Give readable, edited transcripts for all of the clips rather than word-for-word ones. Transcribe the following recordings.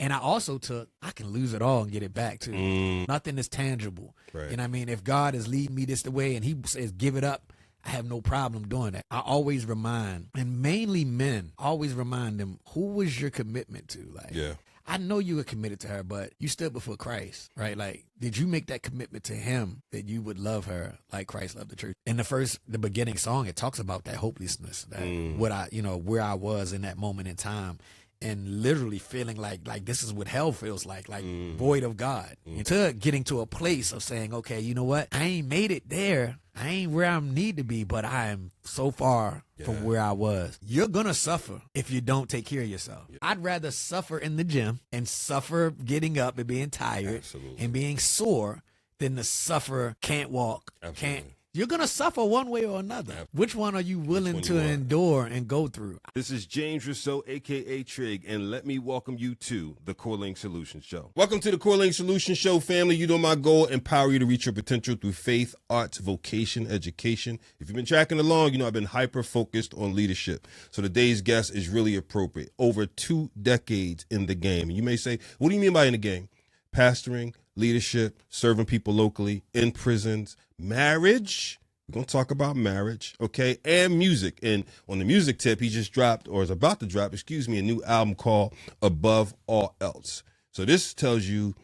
And I also I can lose it all and get it back too. Nothing is tangible. Right. You know what I mean? If God is leading me this the way and he says, give it up, I have no problem doing that. I always remind, and mainly men, always remind them, who was your commitment to? Like, Yeah. I know you were committed to her, but you stood before Christ, right? Like, did you make that commitment to him that you would love her like Christ loved the church? In the beginning song, it talks about that hopelessness, that where I was in that moment in time. And literally feeling like this is what hell feels like void of God. Until getting to a place of saying, okay, you know what? I ain't made it there. I ain't where I need to be, but I am so far from where I was. You're going to suffer if you don't take care of yourself. Yeah. I'd rather suffer in the gym and suffer getting up and being tired and being sore than to suffer, can't walk, can't. You're going to suffer one way or another. Which one are you willing to endure and go through? This is James Rousseau, a.k.a. Trig, and let me welcome you to the Corling Solutions Show. Welcome to the Corling Solutions Show, family. You know my goal, empower you to reach your potential through faith, arts, vocation, education. If you've been tracking along, you know I've been hyper-focused on leadership. So today's guest is really appropriate. Over 2 decades in the game. And you may say, what do you mean by in the game? Pastoring, leadership, serving people locally, in prisons, marriage. We're going to talk about marriage, okay, and music. And on the music tip, he just dropped, or is about to drop, a new album called Above All Else. So this tells you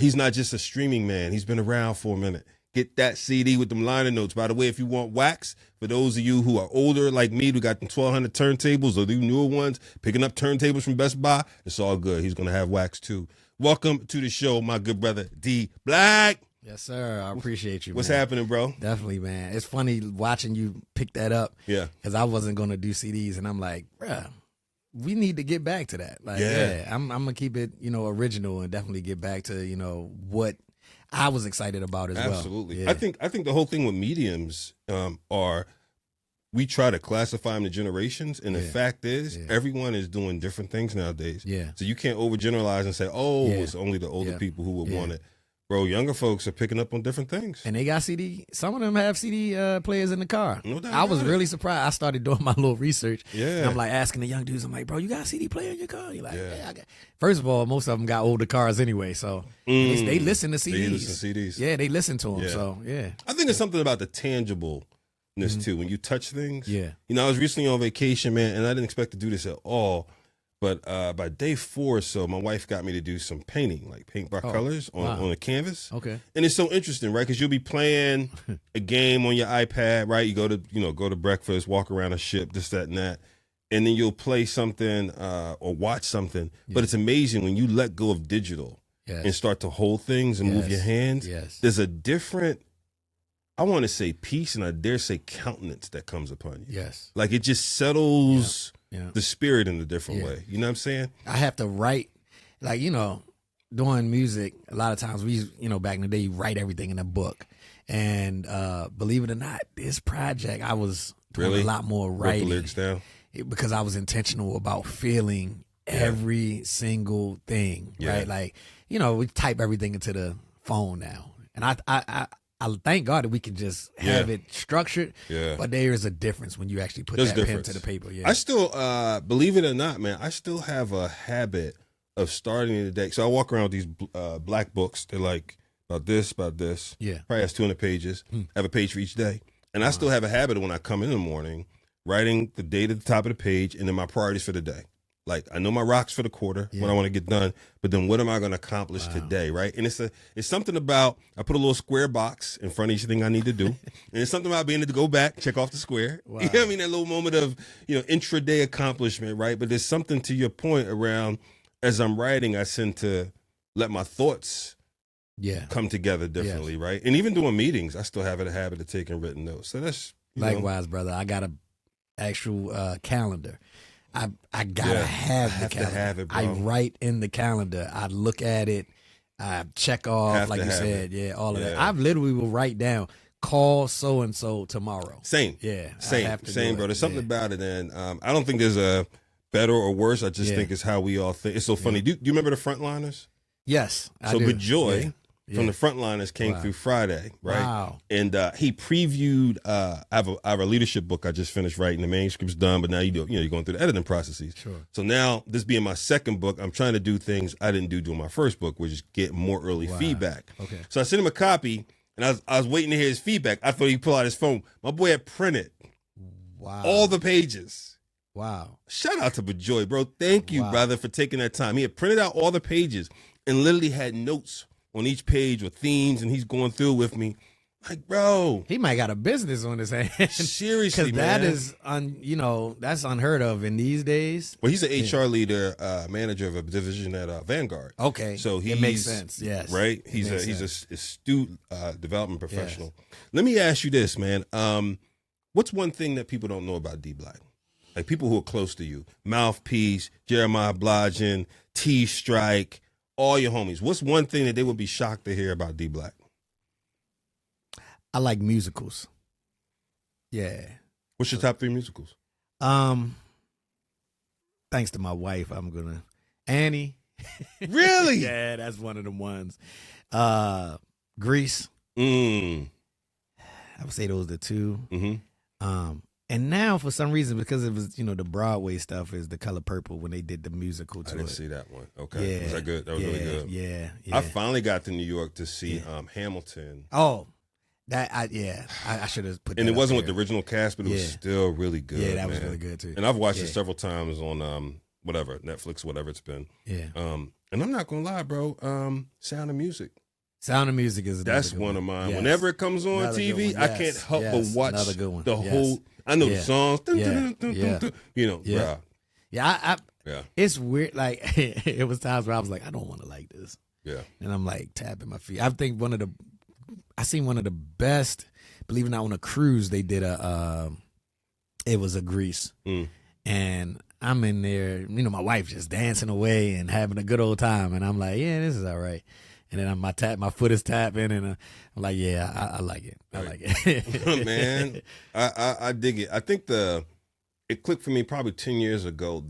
he's not just a streaming man. He's been around for a minute. Get that CD with them liner notes. By the way, if you want wax, for those of you who are older like me, we got them 1,200 turntables, or the newer ones, picking up turntables from Best Buy, it's all good. He's going to have wax too. Welcome to the show, my good brother, D Black. Yes, sir. I appreciate you, What's man. happening, bro? Definitely, man. It's funny watching you pick that up. Yeah. Because I wasn't going to do CDs, and I'm like, bruh, we need to get back to that. Like, I'm going to keep it, original and definitely get back to, what I was excited about as well. Absolutely. Yeah. I think the whole thing with mediums are we try to classify them to generations, and the fact is everyone is doing different things nowadays. Yeah. So you can't overgeneralize and say, it's only the older people who would want it. Bro, younger folks are picking up on different things. And they got CD. Some of them have CD players in the car. No doubt I was about it. really surprised. I started doing my little research. Yeah. And I'm like asking the young dudes, I'm like, bro, you got a CD player in your car? You're like, I got. First of all, most of them got older cars anyway. So they listen to CDs. They listen to CDs. Yeah, they listen to them. Yeah. So, yeah. I think it's something about the tangibleness, too. When you touch things. Yeah. I was recently on vacation, man, and I didn't expect to do this at all. But by day 4 or so, my wife got me to do some painting, like paint by colors on a canvas. Okay. And it's so interesting, right? Because you'll be playing a game on your iPad, right? You go to breakfast, walk around a ship, this, that, and that. And then you'll play something or watch something. Yeah. But it's amazing when you let go of digital and start to hold things and move your hands. Yes. There's a different, I want to say peace, and I dare say countenance that comes upon you. Yes. Like it just settles the spirit in a different Yeah. way. You know what I'm saying? I have to write, like, doing music, a lot of times we, back in the day, you write everything in a book. And believe it or not, this project, I was doing a lot more writing. Wrote the lyrics down? Because I was intentional about feeling every single thing, right? Like, we type everything into the phone now. And I thank God that we can just have it structured. Yeah. But there is a difference when you actually put that pen to the paper. Yeah. I still, believe it or not, man, I still have a habit of starting the day. So I walk around with these black books. They're like about this. Yeah. Probably has 200 pages. I have a page for each day. And I still have a habit of when I come in the morning, writing the date at the top of the page and then my priorities for the day. Like, I know my rocks for the quarter, what I want to get done, but then what am I going to accomplish today, right? And it's something about, I put a little square box in front of each thing I need to do. And it's something about being able to go back, check off the square. Wow. You know what I mean? That little moment of, intraday accomplishment, right? But there's something to your point around, as I'm writing, I tend to let my thoughts come together differently, right? And even doing meetings, I still have a habit of taking written notes. So that's, likewise, brother. I got a actual calendar. I gotta have the calendar. To have it, bro. I write in the calendar. I look at it. I check off, like you said. Yeah, all of that. I literally will write down, call so and so tomorrow. Same. Yeah. Same, bro. There's something about it, and I don't think there's a better or worse. I just think it's how we all think. It's so funny. Do you remember the Frontliners? Yes. So with Joy. from the Frontliners came through Friday, right? Wow. And he previewed. I have a leadership book I just finished writing. The manuscript's done, but now you're going through the editing processes. Sure. So now, this being my second book, I'm trying to do things I didn't do during my first book, which is get more early feedback. Okay. So I sent him a copy, and I was waiting to hear his feedback. I thought he'd pull out his phone. My boy had printed all the pages. Wow. Shout out to Bajoy, bro. Thank you, brother, for taking that time. He had printed out all the pages and literally had notes on each page with themes, and he's going through with me. Like, bro, he might got a business on his hands. Seriously, man. Because that is, that's unheard of in these days. Well, he's an HR leader, manager of a division at Vanguard. Okay, so it makes sense. Yes, right. He's a student development professional. Yes. Let me ask you this, man. What's one thing that people don't know about D Black? Like people who are close to you, Mouthpiece, Jeremiah Blodgett, T Strike, all your homies. What's one thing that they would be shocked to hear about D Black? I like musicals. Yeah. What's your top 3 musicals? Thanks to my wife, I'm gonna Annie. Really? Yeah, that's one of the ones. Grease. I would say those are the 2. Mm-hmm. And now for some reason, because it was, the Broadway stuff is The Color Purple when they did the musical to it. I didn't see that one. Okay. Yeah. Was that good? That was really good. Yeah. I finally got to New York to see Hamilton. Oh. I should have put that. And it wasn't there. with the original cast, but it was still really good. Yeah, that was really good too. And I've watched it several times on Netflix, whatever it's been. Yeah. And I'm not gonna lie, bro. Sound of Music. Sound of Music is that's one of mine. Yes. Whenever it comes on TV, I can't help but watch the whole. I know the songs. Yeah. It's weird. Like it was times where I was like, I don't want to like this. Yeah. And I'm like tapping my feet. I think I seen one of the best, believe it or not, on a cruise they did it was a Grease. And I'm in there, my wife just dancing away and having a good old time. And I'm like, yeah, this is all right. And then my foot is tapping, and I'm like, yeah, I like it. I like it. Man, I dig it. I think it clicked for me probably 10 years ago,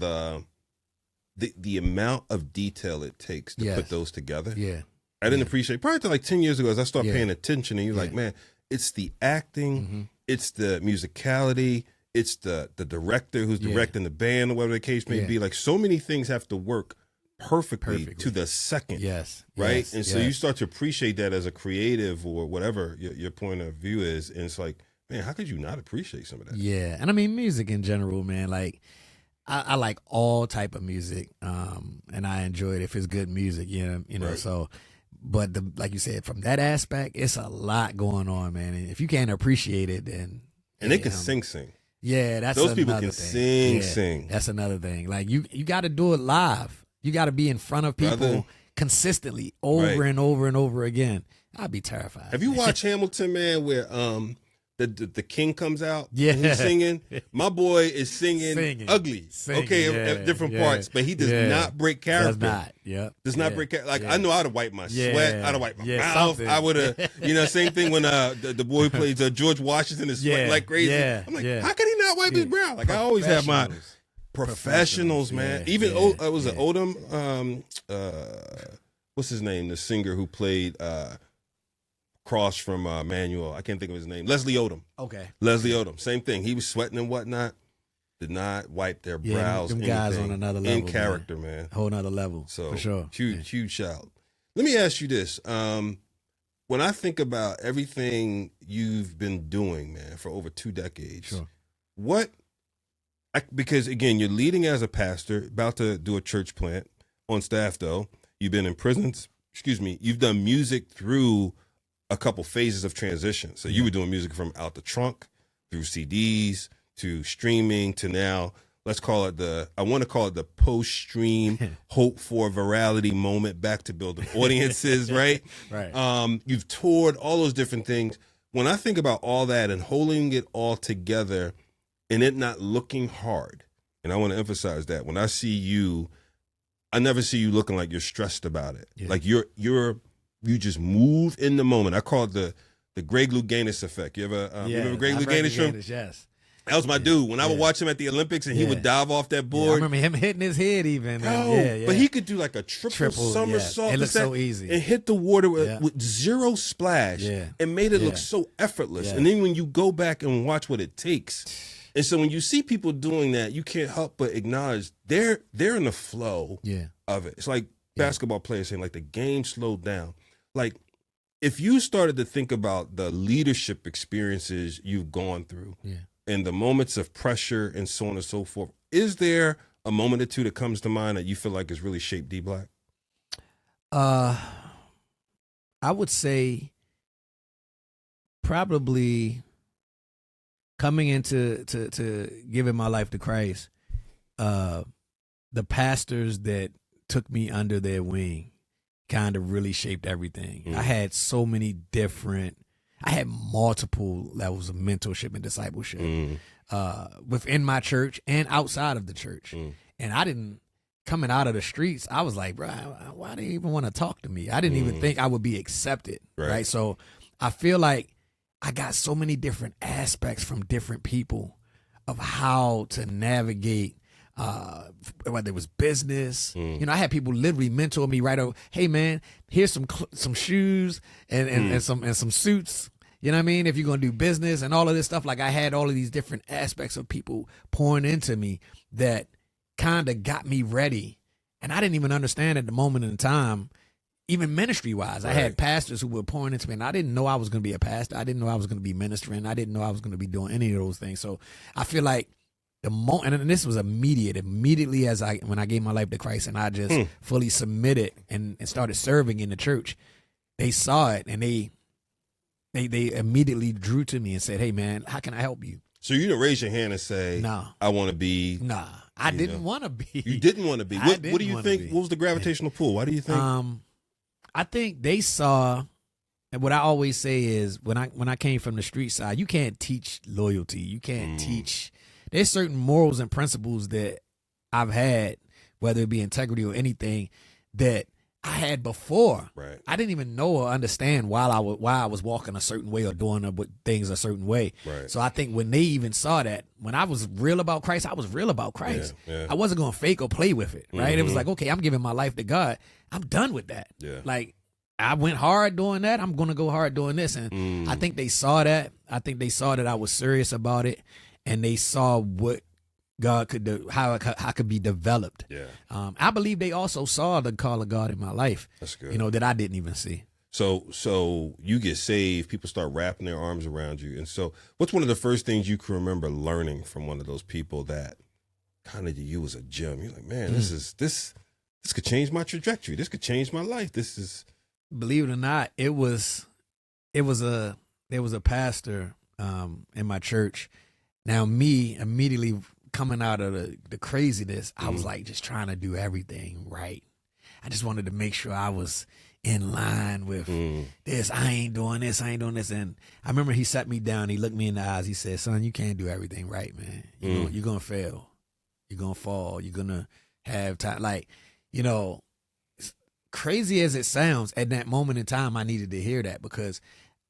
the amount of detail it takes to put those together. Yeah. I didn't appreciate probably like 10 years ago as I started paying attention, and you're like, man, it's the acting, it's the musicality, it's the director who's directing the band or whatever the case may be. Like so many things have to work perfectly to the second. Yes. Right. Yes, and so you start to appreciate that as a creative or whatever your point of view is. And it's like, man, how could you not appreciate some of that? Yeah. And I mean, music in general, man, like I like all type of music. And I enjoy it if it's good music, right. So, but like you said, from that aspect, it's a lot going on, man. And if you can't appreciate it, then. And they can sing. Yeah. That's those people can thing. sing. That's another thing. Like you got to do it live. You got to be in front of people consistently over and over and over again. I'd be terrified. Have you watched Hamilton, man, where the king comes out and he's singing? My boy is singing ugly. At different parts, but he does not break character. Does not break character. Like, I know I'd have wiped my sweat. I'd have wiped my mouth. Something. I would have, same thing when the boy who plays George Washington is sweating like crazy. I'm like, how can he not wipe his brow? Like, I always have my... Professionals, man. Even was it Odom? What's his name? The singer who played Cross from Manuel. I can't think of his name. Leslie Odom. Okay. Leslie Odom. Same thing. He was sweating and whatnot. Did not wipe their brows. Them guys on another level. In character, man. Whole nother level. So for sure. Huge shout. Let me ask you this. When I think about everything you've been doing, man, for over 2 decades, because again, you're leading as a pastor, about to do a church plant on staff though. You've been in prisons, you've done music through a couple phases of transition. So you were doing music from out the trunk through CDs to streaming to now, I want to call it the post-stream hope for virality moment, back to building audiences, right? Right. You've toured all those different things. When I think about all that and holding it all together, and it not looking hard. And I want to emphasize that. When I see you, I never see you looking like you're stressed about it. Yeah. Like you just move in the moment. I call it the Greg Louganis effect. You ever remember Greg Louganis? Yes. That was my dude. When I would watch him at the Olympics and he would dive off that board. I remember him hitting his head even. But he could do like a triple somersault. It looked so easy. And hit the water with zero splash and made it look so effortless. Yeah. And then when you go back and watch what it takes. And so when you see people doing that, you can't help but acknowledge they're in the flow of it. It's like basketball players saying like the game slowed down. Like if you started to think about the leadership experiences you've gone through and the moments of pressure and so on and so forth, is there a moment or two that comes to mind that you feel like has really shaped D Black? I would say probably coming into to giving my life to Christ, the pastors that took me under their wing kind of really shaped everything. I had so many I had multiple levels of mentorship and discipleship within my church and outside of the church. And I didn't, coming out of the streets, I was like, bro, why do you even want to talk to me? I didn't even think I would be accepted, right? So I feel like I got so many different aspects from different people of how to navigate, whether it was business. You know, I had people literally mentor me right over, hey man, here's some shoes and some suits. You know what I mean? If you're going to do business and all of this stuff, like I had all of these different aspects of people pouring into me that kind of got me ready. And I didn't even understand at the moment in time, even ministry wise. I had pastors who were pouring into me, and I didn't know I was going to be a pastor. I didn't know I was going to be ministering. I didn't know I was going to be doing any of those things. So I feel like the moment, and this was immediately when I gave my life to Christ and I just fully submitted and started serving in the church, they saw it and they immediately drew to me and said, hey man, how can I help you? So you didn't raise your hand and say, no, I want to be. Nah, I didn't want to be. You didn't want to be. What do you think? What was the gravitational pull? Why do you think? I think they saw, and what I always say is when I came from the street side, you can't teach loyalty. You can't teach. There's certain morals and principles that I've had, whether it be integrity or anything, that I had before. Right. I didn't even know or understand why I was walking a certain way or doing things a certain way. Right. So I think when they even saw that, when I was real about Christ, I was real about Christ. Yeah. I wasn't going to fake or play with it. Right. It was like, okay, I'm giving my life to God. I'm done with that. Yeah. Like I went hard doing that. I'm going to go hard doing this. And I think they saw that. I think they saw that I was serious about it. And they saw what God could do, how I could be developed. Yeah. I believe they also saw the call of God in my life. That's good. You know, that I didn't even see. So you get saved, people start wrapping their arms around you. And so what's one of the first things you can remember learning from one of those people that kind of you was a gem? You're like, man, this could change my trajectory. This could change my life. Believe it or not, there was a pastor in my church. Now me immediately coming out of the craziness, I was like just trying to do everything right. I just wanted to make sure I was in line with this. I ain't doing this. And I remember he sat me down. He looked me in the eyes. He said, son, you can't do everything right, man. You're going to fail. You're going to fall. You're going to have time. Like, you know, crazy as it sounds, at that moment in time, I needed to hear that because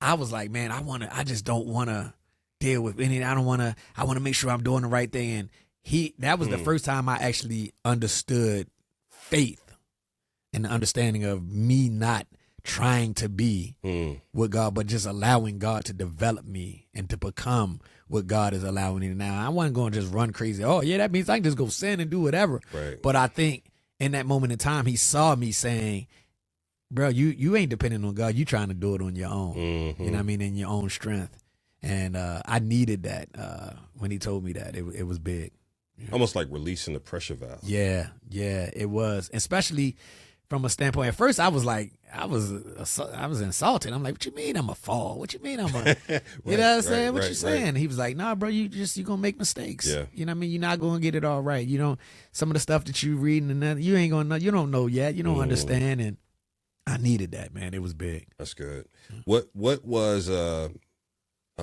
I was like, man, I just don't want to deal with anything. I want to make sure I'm doing the right thing. And that was the first time I actually understood faith and the understanding of me not trying to be with God, but just allowing God to develop me and to become what God is allowing me now. I wasn't going to just run crazy. Oh yeah, that means I can just go sin and do whatever. Right. But I think in that moment in time, he saw me saying, bro, you ain't depending on God. You trying to do it on your own. You know what I mean? In your own strength. And I needed that when he told me that. It was big. Almost like releasing the pressure valve. Yeah, it was. Especially from a standpoint. At first, I was like, I was insulted. I'm like, what you mean I'm a fall? What you mean I'm a, you know what I'm saying? What you saying? He was like, nah, bro, you gonna make mistakes. Yeah. You know what I mean? You're not gonna get it all right. You know, some of the stuff that you reading and that, you ain't gonna know. You don't know yet. You don't understand. And I needed that, man. It was big. That's good. What was a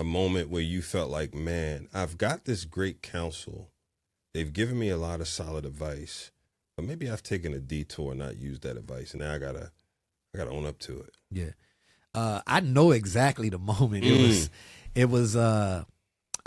moment where you felt like, man, I've got this great counsel. They've given me a lot of solid advice, but maybe I've taken a detour and not used that advice, and now I gotta own up to it. Yeah, I know exactly the moment. It was. I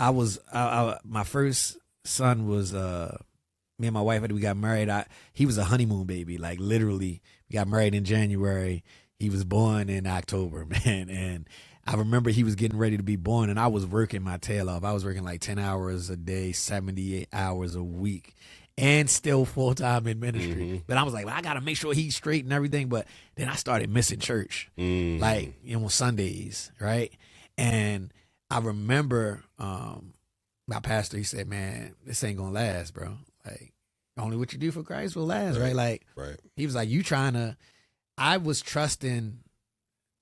my first son was me and my wife, we got married. He was a honeymoon baby. Like literally, we got married in January. He was born in October, man. And I remember he was getting ready to be born, and I was working my tail off. I was working like 10 hours a day, 78 hours a week, and still full time in ministry. Mm-hmm. But I was like, well, I got to make sure he's straight and everything. But then I started missing church, like, Sundays, right? And I remember my pastor, he said, man, this ain't going to last, bro. Like, only what you do for Christ will last, right? Like, he was like, I was trusting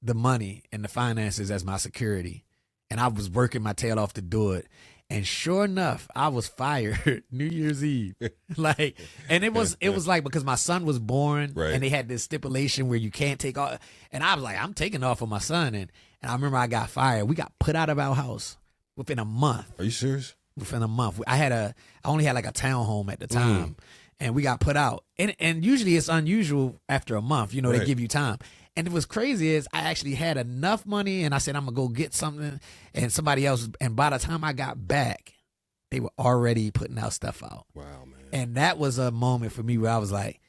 the money and the finances as my security, and I was working my tail off to do it. And sure enough, I was fired New Year's Eve. And it was like, because my son was born, and they had this stipulation where you can't take off. And I was like, I'm taking off for my son. And I remember I got fired. We got put out of our house within a month. Are you serious? Within a month. I only had like a townhome at the time, and we got put out. And usually it's unusual after a month, they give you time. And it was crazy is I actually had enough money, and I said, I'm going to go get something, and somebody else. And by the time I got back, they were already putting out stuff out. Wow, man. And that was a moment for me where I was like,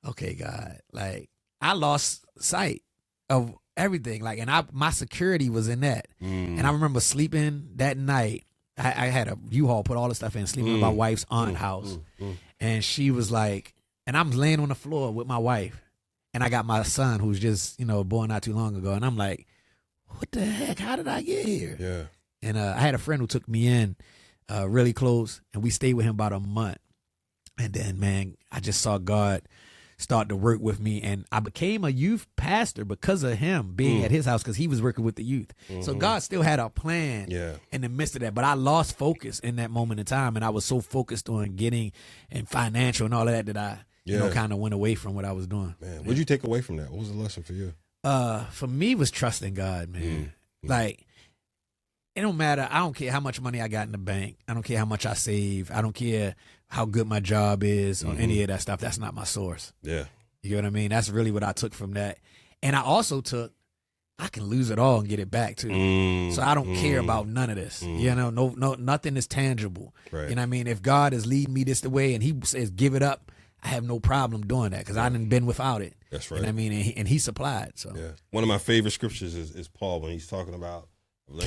okay, God, like, I lost sight of everything. Like, and my security was in that. And I remember sleeping that night. I had a U-Haul, put all the stuff in, sleeping in my wife's aunt's house. And she was like, and I'm laying on the floor with my wife. And I got my son who's just, born not too long ago. And I'm like, what the heck? How did I get here? Yeah. And I had a friend who took me in really close, and we stayed with him about a month. And then, man, I just saw God start to work with me. And I became a youth pastor because of him being at his house, because he was working with the youth. So God still had a plan in the midst of that. But I lost focus in that moment in time. And I was so focused on getting and financial and all of that that I kind of went away from what I was doing. Man, what did you take away from that? What was the lesson for you? For me, was trusting God, man. Like, it don't matter. I don't care how much money I got in the bank. I don't care how much I save. I don't care how good my job is or any of that stuff. That's not my source. Yeah. You know what I mean? That's really what I took from that. And I also took, I can lose it all and get it back too. So I don't care about none of this. No, nothing is tangible. Right. You know what I mean? If God is leading me this way and he says, give it up, I have no problem doing that, because I done been without it. That's right. You know what I mean? And he supplied. So one of my favorite scriptures is Paul, when he's talking about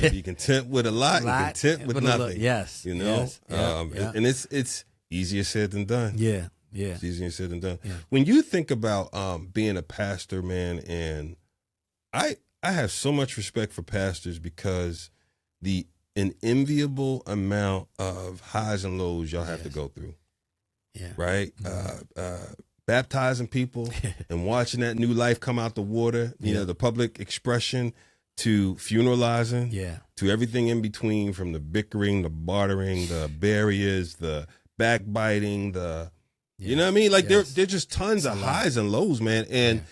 be content with a lot and content with nothing. Yes. Yes. And it's easier said than done. Yeah. It's easier said than done. Yeah. When you think about being a pastor, man, and I have so much respect for pastors, because an enviable amount of highs and lows y'all have to go through. Yeah. Right? Baptizing people and watching that new life come out the water, the public expression, to funeralizing, to everything in between, from the bickering, the bartering, the barriers, the backbiting, you know what I mean? Like there's just tons of highs and lows, man. And,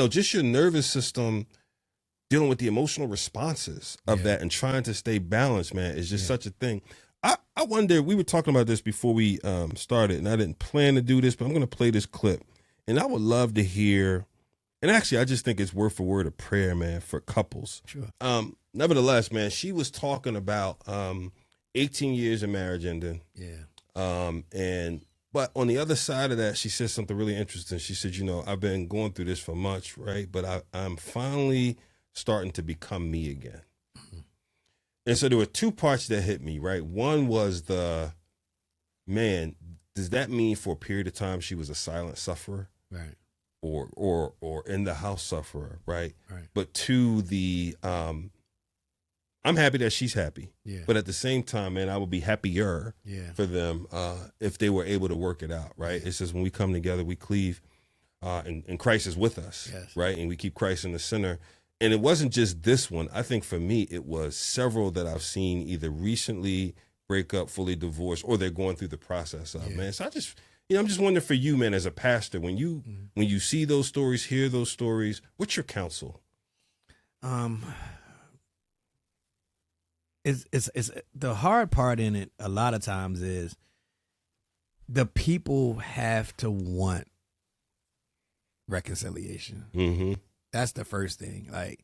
just your nervous system dealing with the emotional responses of that and trying to stay balanced, man, is just such a thing. I wonder, we were talking about this before we started, and I didn't plan to do this, but I'm going to play this clip. And I would love to hear, and actually, I just think it's word for word a prayer, man, for couples. Sure. Nevertheless, man, she was talking about 18 years of marriage ending. Yeah. But on the other side of that, she said something really interesting. She said, I've been going through this for much, right? But I'm finally starting to become me again. And so there were two parts that hit me, right? One was man, does that mean for a period of time she was a silent sufferer? Right. Or in the house sufferer, right? Right. But two, I'm happy that she's happy. Yeah. But at the same time, man, I would be happier for them if they were able to work it out, right? It says when we come together, we cleave, and Christ is with us, right? And we keep Christ in the center. And it wasn't just this one. I think for me, it was several that I've seen either recently break up, fully divorced, or they're going through the process of, man. So I'm just wondering for you, man, as a pastor, when you see those stories, hear those stories, what's your counsel? It's the hard part in it a lot of times is the people have to want reconciliation. Mm-hmm. That's the first thing. Like,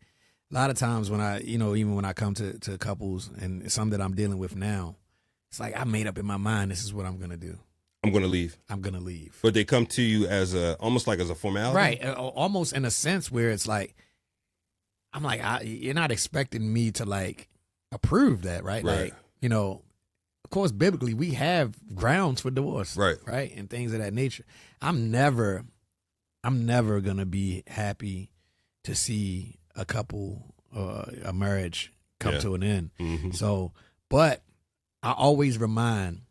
a lot of times when I, even when I come to couples, and some that I'm dealing with now, it's like I made up in my mind, this is what I'm going to do. I'm going to leave. I'm going to leave. But they come to you as almost like as a formality? Right. Almost in a sense where it's like, I'm like, you're not expecting me to like approve that, right? Like, you know, of course, biblically, we have grounds for divorce, right? And things of that nature. I'm never going to be happy to see a couple, a marriage come to an end. Mm-hmm. So, but I always remind,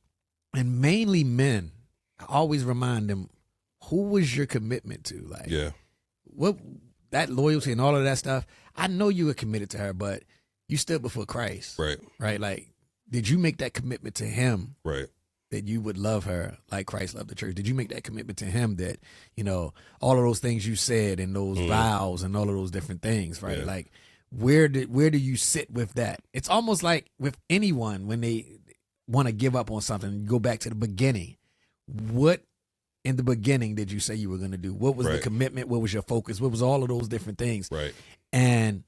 and mainly men, I always remind them, who was your commitment to? Like, what, that loyalty and all of that stuff. I know you were committed to her, but you stood before Christ. Right. Like, did you make that commitment to him? Right. That you would love her like Christ loved the church? Did you make that commitment to him that, you know, all of those things you said and those vows and all of those different things, right? Like, where do you sit with that? It's almost like with anyone when they want to give up on something, you go back to the beginning. What in the beginning did you say you were going to do? What was the commitment? What was your focus? What was all of those different things? Right. And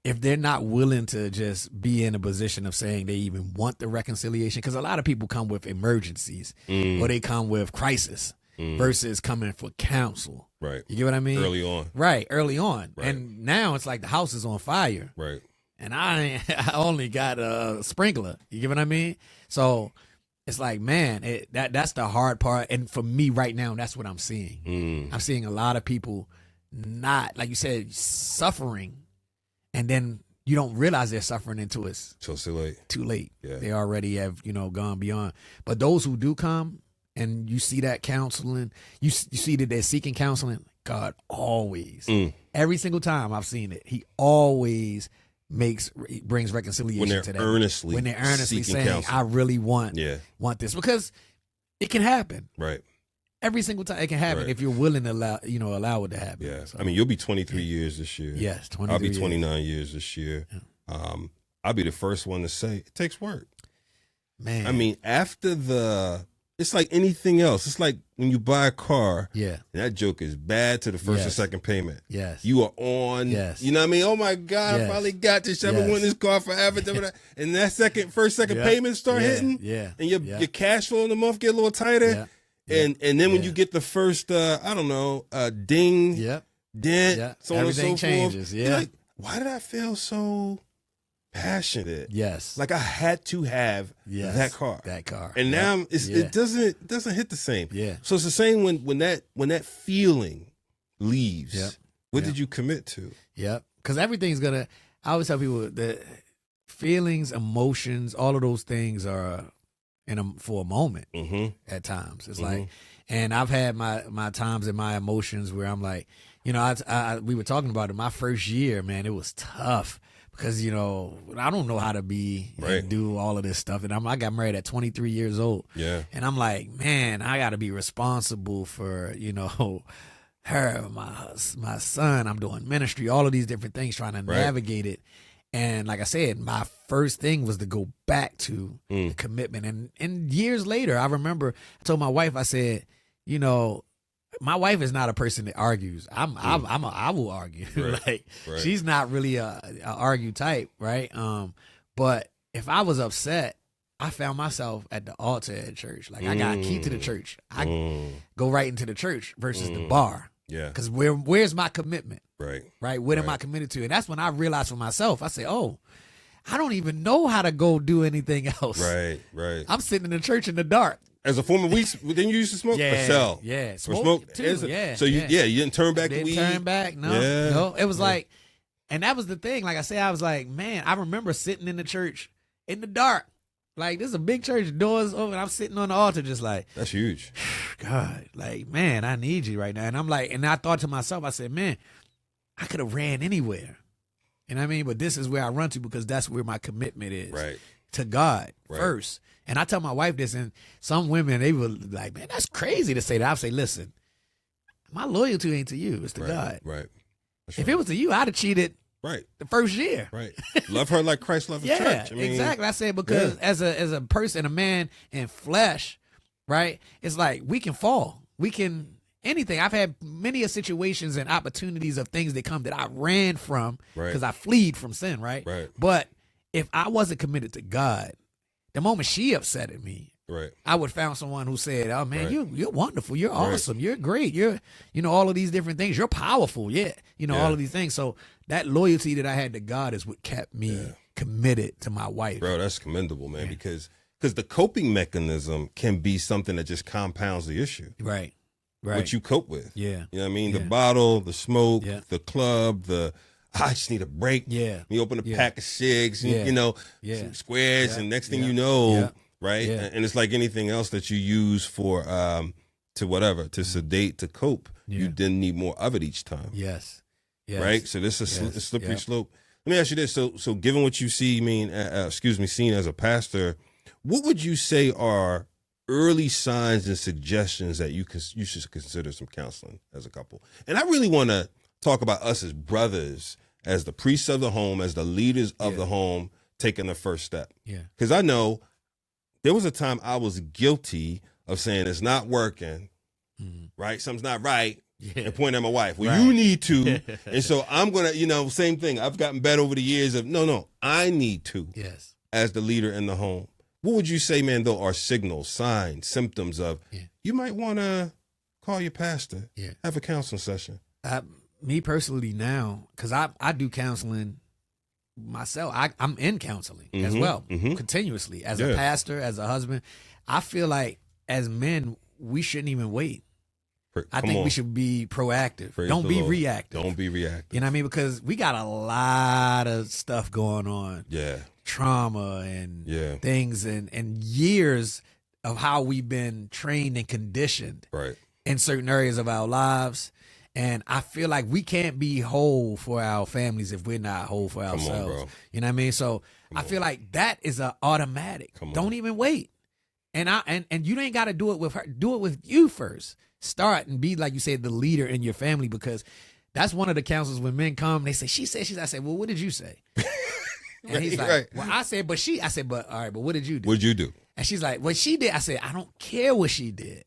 if they're not willing to just be in a position of saying they even want the reconciliation, because a lot of people come with emergencies or they come with crisis versus coming for counsel. Right. You get what I mean? Early on. Right. Early on. Right. And now it's like the house is on fire. Right. And I only got a sprinkler. You get what I mean? So it's like, man, that's the hard part. And for me right now, that's what I'm seeing. I'm seeing a lot of people not, like you said, suffering. And then you don't realize they're suffering until it's too late. Too late. Yeah. They already have, gone beyond. But those who do come and you see that counseling, you see that they're seeking counseling, God always, every single time I've seen it, he always brings reconciliation to that. When they're earnestly saying, counsel. I really want this. Because it can happen. Right. Every single time it can happen if you're willing to allow it to happen. Yeah. So, I mean, you'll be 23 years this year. Yes, 23 I'll be 29 years this year. Yeah. I'll be the first one to say it takes work. Man. I mean, it's like anything else. It's like when you buy a car. Yeah. And that joke is bad to the first or second payment. Yes. You are on. Yes. You know what I mean? Oh my God, I finally got this. I've been wanting this car forever. And that first second payment start hitting. Yeah. And your cash flow in the month get a little tighter. Yeah. And then when you get the first, ding, dent, so on and so changes. forth, you're like, why did I feel so passionate? Yes. Like I had to have that car. And now it doesn't hit the same. Yeah. So it's the same when that feeling leaves. Yep. What did you commit to? Yep. Because everything's I always tell people that feelings, emotions, all of those things are for a moment at times. It's like, and I've had my times and my emotions where I'm like, we were talking about it my first year, man, it was tough because, I don't know how to be and do all of this stuff. And I got married at 23 years old. Yeah. And I'm like, man, I got to be responsible for, her, my son. I'm doing ministry, all of these different things, trying to navigate it. And like I said, my first thing was to go back to the commitment. And years later, I remember I told my wife, I said, my wife is not a person that argues. I will argue. She's not really a argue type, right? But if I was upset, I found myself at the altar at church. Like I got a key to the church. I go right into the church versus the bar. Yeah. Because where's my commitment? Right. What am I committed to? And that's when I realized for myself, I say, oh, I don't even know how to go do anything else. Right. I'm sitting in the church in the dark. As a former weed, then you used to smoke or sell? Yeah, smoke too. So you didn't turn back the weed? Didn't turn back, no. It was like, and that was the thing. Like I said, I was like, man, I remember sitting in the church in the dark. Like, this is a big church, doors open. I'm sitting on the altar just like. That's huge. God, like, man, I need you right now. And I'm like, and I thought to myself, I said, man, I could have ran anywhere. You know what I mean? But this is where I run to because that's where my commitment is. Right. To God first. And I tell my wife this, and some women, they were like, man, that's crazy to say that. I say, listen, my loyalty ain't to you. It's to God. Right. If it was to you, I'd have cheated. Right. The first year. Right. Love her like Christ loved the church. I mean, exactly. I said because as a person, a man in flesh, right, it's like we can fall. We can anything. I've had many situations and opportunities of things that come that I ran from because I fled from sin, right? Right. But if I wasn't committed to God, The moment she upset at me, right. I would found someone who said, "Oh man, Right. you're wonderful. You're Right. awesome. You're great. You're, all of these different things. You're powerful. Yeah, Yeah. all of these things." So that loyalty that I had to God is what kept me Yeah. committed to my wife. Bro, that's commendable, man, because the coping mechanism can be something that just compounds the issue. Right. What you cope with. Yeah. You know what I mean? The Yeah. bottle, the smoke, Yeah. the club, I just need a break. Yeah. You open a Yeah. pack of cigs, Yeah. some squares, Yeah. and next thing Yeah. you know, Yeah. right? Yeah. And it's like anything else that you use for to sedate, to cope. Yeah. You then need more of it each time. Yes. Right? So this is Yes. a slippery Yeah. slope. Let me ask you this. So given what you see, seen as a pastor, what would you say are early signs and suggestions that you should consider some counseling as a couple? And I really want to talk about us as brothers, as the priests of the home, as the leaders of the home, taking the first step. Yeah. Because I know there was a time I was guilty of saying it's not working, right? Something's not right. Yeah. And pointing at my wife. Well, Right. you need to. And so I'm going to, same thing. I've gotten better over the years of, no, I need to, Yes. as the leader in the home. What would you say, man, though, are signals, signs, symptoms of you might want to call your pastor, have a counseling session? Me personally now, because I do counseling myself. I'm in counseling as well, continuously. As a pastor, as a husband, I feel like as men, we shouldn't even wait. I think we should be proactive. Don't be reactive. Don't be reactive. You know what I mean? Because we got a lot of stuff going on. Yeah. Trauma and things and years of how we've been trained and conditioned in certain areas of our lives. And I feel like we can't be whole for our families if we're not whole for ourselves. Bro. You know what I mean? So I feel like that is an automatic. Don't even wait. And you ain't got to do it with her. Do it with you first. Start and be, like you said, the leader in your family, because that's one of the counselors when men come, they say, she said, I said, well, what did you say? And he's like, well, I said, but all right, but what did you do? What'd you do? And she's like, what she did. I said, I don't care what she did.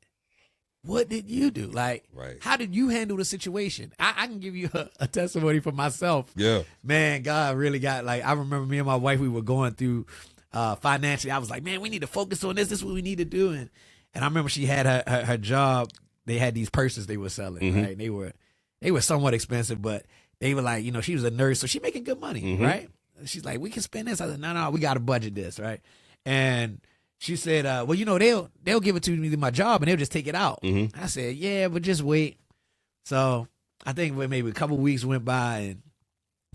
What did you do? Like, how did you handle the situation? I can give you a testimony for myself. Yeah. Man, God really got, like, I remember me and my wife, we were going through financially. I was like, man, we need to focus on this. This is what we need to do. And I remember she had her job. They had these purses they were selling, right? They were somewhat expensive, but they were like, she was a nurse, so she making good money, right? She's like, we can spend this. I said, no, we got to budget this, right? And she said, well, they'll give it to me to my job and they'll just take it out. I said, yeah, but just wait. So I think maybe a couple weeks went by and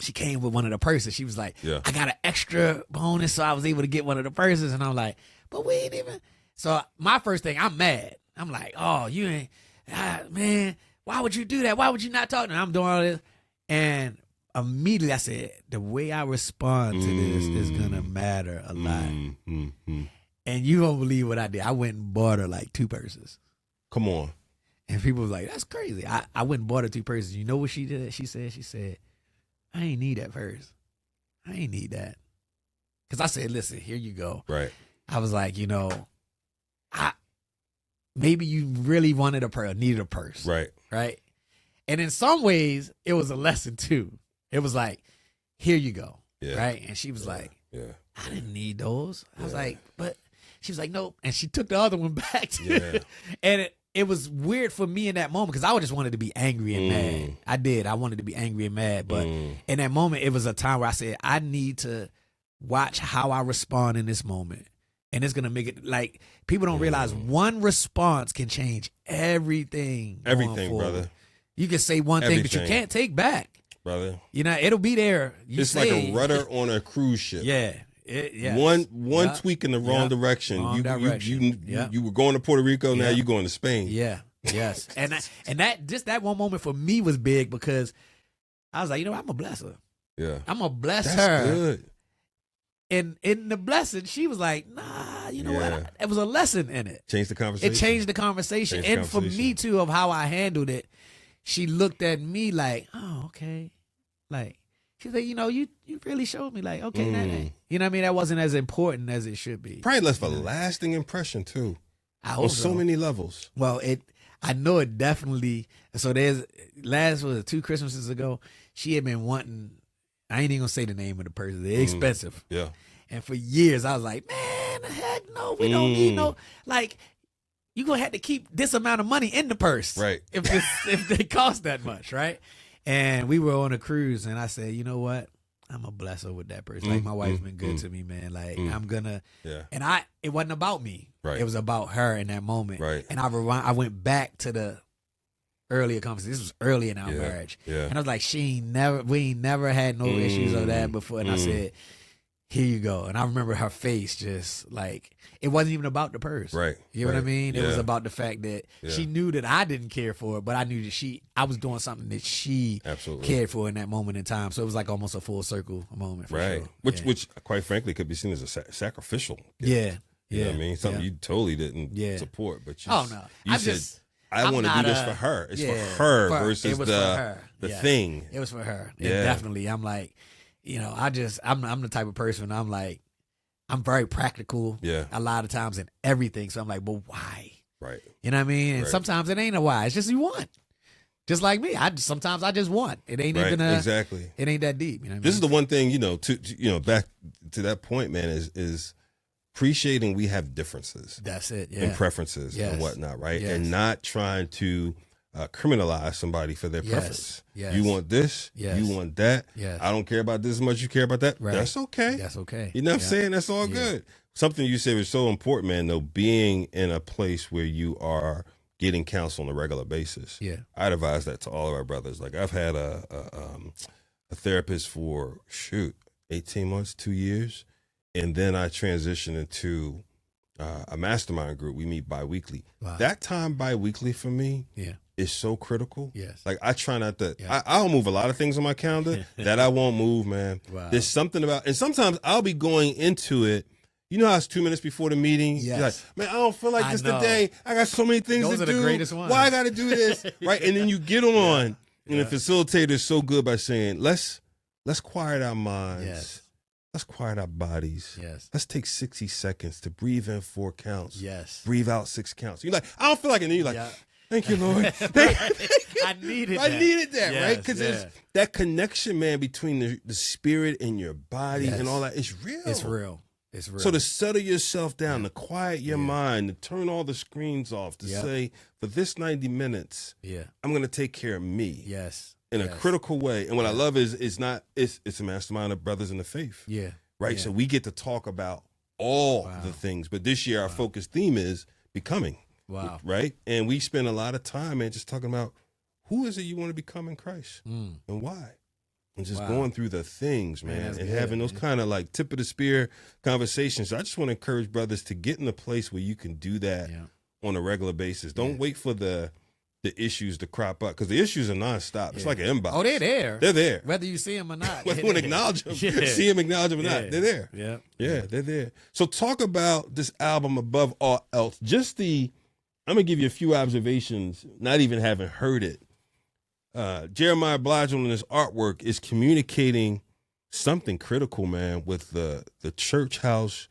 she came with one of the purses. She was like, I got an extra bonus, so I was able to get one of the purses. And I'm like, but we ain't even. So my first thing, I'm mad. I'm like, oh, you ain't, man, why would you do that? Why would you not talk to me? I'm doing all this. And immediately I said, the way I respond to this is going to matter a lot. And you won't believe what I did. I went and bought her like 2 purses. Come on. And people was like, that's crazy. I went and bought her 2 purses. You know what she did? She said, I ain't need that purse. I ain't need that. Because I said, listen, here you go. Right. I was like, maybe you really wanted a purse, needed a purse. Right. Right. And in some ways, it was a lesson too. It was like, here you go. Yeah. Right. And she was like, I didn't need those. I was like, but she was like, nope. And she took the other one back. And it was weird for me in that moment because I just wanted to be angry and mad. I did. I wanted to be angry and mad. But in that moment, it was a time where I said, I need to watch how I respond in this moment. And it's going to make it like people don't realize one response can change everything. Everything, brother. You can say one thing, but you can't take back. Brother. It'll be there. It's like a rudder on a cruise ship. One tweak in the wrong direction. You were going to Puerto Rico, now you're going to Spain. Yeah. Yes. and that one moment for me was big because I was like, I'm a blesser. Yeah. I'm gonna bless That's her. Good. And in the blessing, she was like, nah, you know what? It was a lesson in it. Changed the conversation. It changed the conversation. And for me, too, of how I handled it, she looked at me like, oh, okay. Like, she said, you really showed me, like, okay, that, you know what I mean? That wasn't as important as it should be. Probably left a lasting impression, too. I hope on so many levels. Well, I know it definitely. So there's, 2 Christmases ago, she had been wanting, I ain't even gonna say the name of the person. They're expensive. Yeah. And for years, I was like, man, heck no, we don't need no, like, you're going to have to keep this amount of money in the purse. Right. If they cost that much, right? And we were on a cruise, and I said, you know what? I'm going to bless her with that purse. Like, my wife's been good to me, man. Like, I'm going to. Yeah. And it wasn't about me. Right. It was about her in that moment. Right. And I went back to the earlier conversation. This was early in our Yeah. marriage. Yeah. And I was like, we ain't never had no issues of that before. And I said, here you go. And I remember her face just like, it wasn't even about the purse. Right. You know what I mean? It was Yeah. about the fact that Yeah. she knew that I didn't care for it, but I knew that I was doing something that she Absolutely. cared for in that moment in time. So it was like almost a full circle moment for Right. sure. Which quite frankly could be seen as a sacrificial gift. Yeah. You know what I mean? Something you totally didn't support, but you, Oh, no. you said, I want to do this for her. It's for her versus the thing. It was for her. Yeah. And definitely. I'm like, you know, I'm the type of person, I'm like, I'm very practical a lot of times in everything. So I'm like, well, why? Right. You know what I mean? And Right. sometimes it ain't a why. It's just you want. Just like me. Sometimes I just want. It ain't even exactly. It ain't that deep. You know what I mean? This is the one thing, to back to that point, man, is appreciating we have differences. That's it. Yeah. And preferences and whatnot, right? Yes. And not trying to criminalize somebody for their Yes. preference. Yes. You want this, Yes. you want that. Yes. I don't care about this as much you care about that. Right. That's okay. That's okay. You know what I'm saying? That's all good. Something you said was so important, man, though, being in a place where you are getting counsel on a regular basis. Yeah. I'd advise that to all of our brothers. Like, I've had a therapist for 18 months, 2 years, and then I transitioned into a mastermind group. We meet bi-weekly. Wow. That time bi-weekly for me is so critical. Yes. Like, I try not to, I'll move a lot of things on my calendar that I won't move, man. Wow. There's something about, and sometimes I'll be going into it. You know how it's 2 minutes before the meeting? Yes. You're like, man, I don't feel like this today. I got so many things Those to are the do. greatest ones. Why I got to do this? Right? And then you get on, and the facilitator is so good by saying, let's quiet our minds. Yes. Let's quiet our bodies. Yes. Let's take 60 seconds to breathe in 4 counts. Yes. Breathe out 6 counts. You're like, I don't feel like it. And then you're like, thank you, Lord. I needed that, right? Because there's that connection, man, between the spirit and your body and all that. It's real. It's real. It's real. So to settle yourself down, to quiet your mind, to turn all the screens off, to say, for this 90 minutes, I'm going to take care of me. Yes. In a critical way. And what I love is it's a mastermind of brothers in the faith. Yeah. Right? Yeah. So we get to talk about all the things. But this year our focus theme is becoming. Wow. Right? And we spend a lot of time, man, just talking about who is it you want to become in Christ and why. And just going through the things, man, and having those kind of like tip of the spear conversations. So I just want to encourage brothers to get in a place where you can do that on a regular basis. Don't wait for the issues to crop up, because the issues are nonstop. It's like an inbox. Oh, they're there. They're there. Whether you see them or not. Whether you want to acknowledge them, see them, acknowledge them or not, they're there. Yeah, they're there. So talk about this album above all else. I'm going to give you a few observations, not even having heard it. Jeremiah Blige on this artwork is communicating something critical, man, with the church house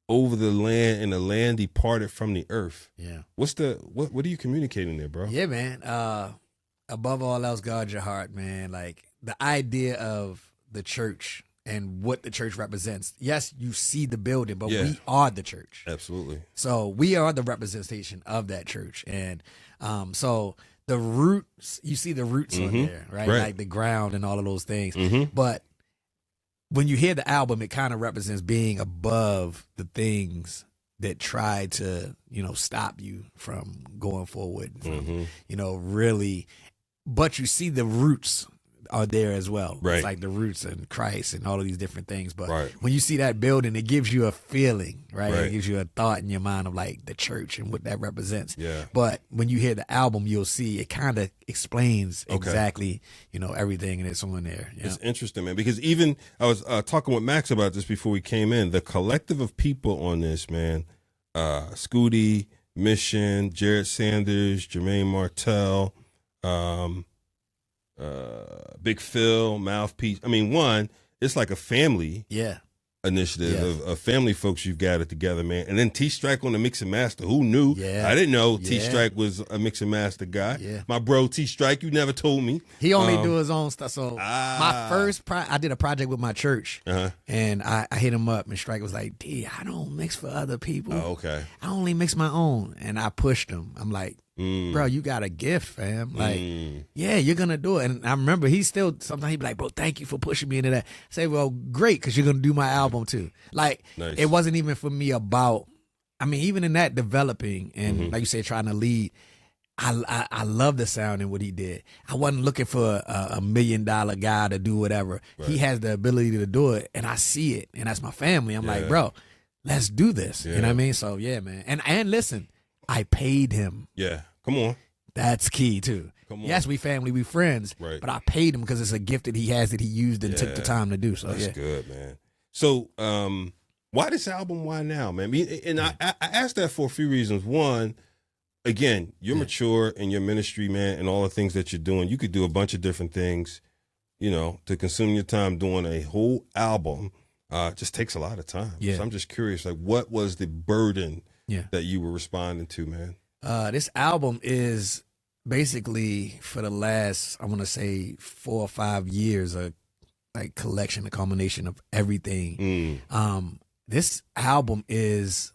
over the land and the land departed from the earth. Yeah. What are you communicating there, bro? Yeah, man. Above all else, guard your heart, man. Like the idea of the church and what the church represents. Yes, you see the building, but we are the church. Absolutely. So we are the representation of that church. And so the roots, you see the roots on there, right? Like the ground and all of those things. But when you hear the album, it kind of represents being above the things that try to, stop you from going forward, from, really. But you see the roots are there as well. Right. It's like the roots in Christ and all of these different things. But when you see that building, it gives you a feeling, right? It gives you a thought in your mind of like the church and what that represents. Yeah. But when you hear the album, you'll see it kind of explains exactly, everything that's on there. Yeah. It's interesting, man, because even I was talking with Max about this before we came in. The collective of people on this, man, Scooty, Mission, Jared Sanders, Jermaine Martell, Big Phil, Mouthpiece. I mean, it's like a family. Yeah. initiative of family folks you've gathered together, man. And then T-Strike on the mix and master. Who knew? I didn't know T-Strike was a mix and master guy. My bro T-Strike, you never told me. He only do his own stuff. So my first I did a project with my church, and I hit him up, and Strike was like, D, I don't mix for other people. Oh, okay. I only mix my own. And I pushed him. I'm like, bro, you got a gift, fam. Like, yeah, you're going to do it. And I remember sometimes he'd be like, bro, thank you for pushing me into that. I say, well, great, because you're going to do my album too. Like, It wasn't even for me about, I mean, even in that developing and like you said, trying to lead, I love the sound and what he did. I wasn't looking for a $1 million guy to do whatever. Right. He has the ability to do it, and I see it, and that's my family. I'm like, bro, let's do this. You know what I mean? So, yeah, man. And listen, I paid him. Yeah, come on. That's key, too. Come on. Yes, we family, we friends, but I paid him because it's a gift that he has that he used and took the time to do. So that's good, man. So why this album? Why now, man? And I asked that for a few reasons. One, again, you're mature in your ministry, man, and all the things that you're doing. You could do a bunch of different things, you know, to consume your time doing a whole album. Just takes a lot of time. So I'm just curious, like, what was the burden that you were responding to, man? This album is basically for the last, I want to say 4 or 5 years, a collection, a combination of everything. This album is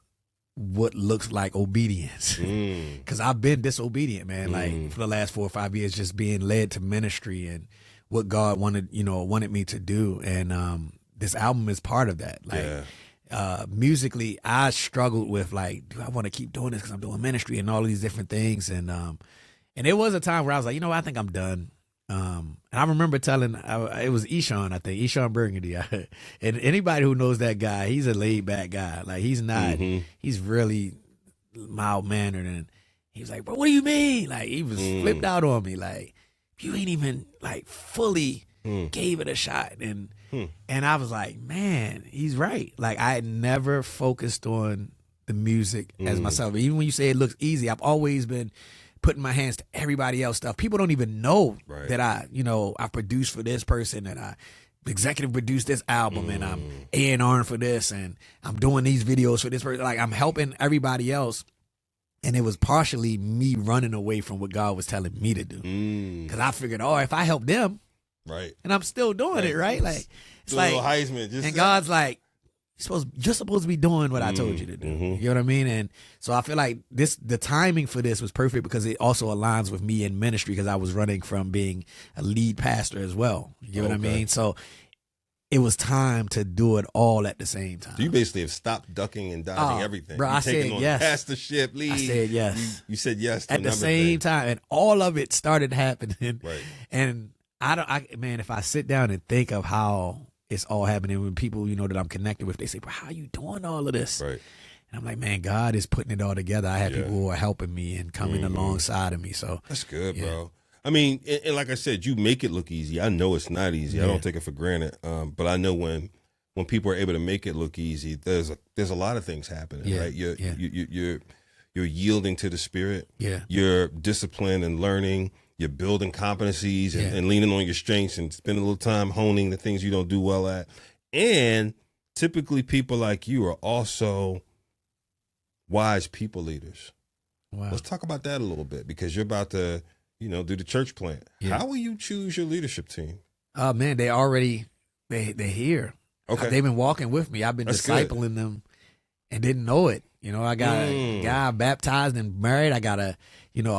what looks like obedience, because I've been disobedient, man. Like for the last 4 or 5 years, just being led to ministry and what God wanted me to do, and this album is part of that. Like musically, I struggled with like, do I want to keep doing this because I'm doing ministry and all these different things, and there was a time where I was like, I think I'm done. And I remember telling, it was Eshawn, I think, Eshawn Burgundy. And anybody who knows that guy, he's a laid back guy. Like, he's not, he's really mild mannered. And he was like, bro, what do you mean? Like, he was flipped out on me. Like, you ain't even like fully gave it a shot. And I was like, man, he's right. Like, I had never focused on the music as myself. Even when you say it looks easy, I've always been putting my hands to everybody else stuff. People don't even know that I produced for this person, and I executive produced this album, and I'm A&R for this, and I'm doing these videos for this person. Like, I'm helping everybody else. And it was partially me running away from what God was telling me to do. Because I figured, if I help them, and I'm still doing it, right? Like, it's like, Heisman, and God's like, you're supposed to be doing what I told you to do. You know what I mean? And so I feel like the timing for this was perfect because it also aligns with me in ministry, because I was running from being a lead pastor as well. You know what I mean? So it was time to do it all at the same time. So you basically have stopped ducking and dodging everything. Bro, I said yes. Pastorship, lead. I said yes. You said yes to at the same time, and all of it started happening. Right. And man, if I sit down and think of how it's all happening, when people, that I'm connected with, they say, bro, how are you doing all of this? Right. And I'm like, man, God is putting it all together. I have people who are helping me and coming alongside of me. So that's good, bro. I mean, and like I said, you make it look easy. I know it's not easy. I don't take it for granted. But I know when people are able to make it look easy, there's a lot of things happening, right? You're yielding to the Spirit. Yeah. You're disciplined and learning. You're building competencies and leaning on your strengths and spending a little time honing the things you don't do well at. And typically people like you are also wise people leaders. Wow. Let's talk about that a little bit, because you're about to, do the church plant. Yeah. How will you choose your leadership team? Man, they're here. Okay. They've been walking with me. I've been discipling them and didn't know it. I got a guy baptized and married. I got a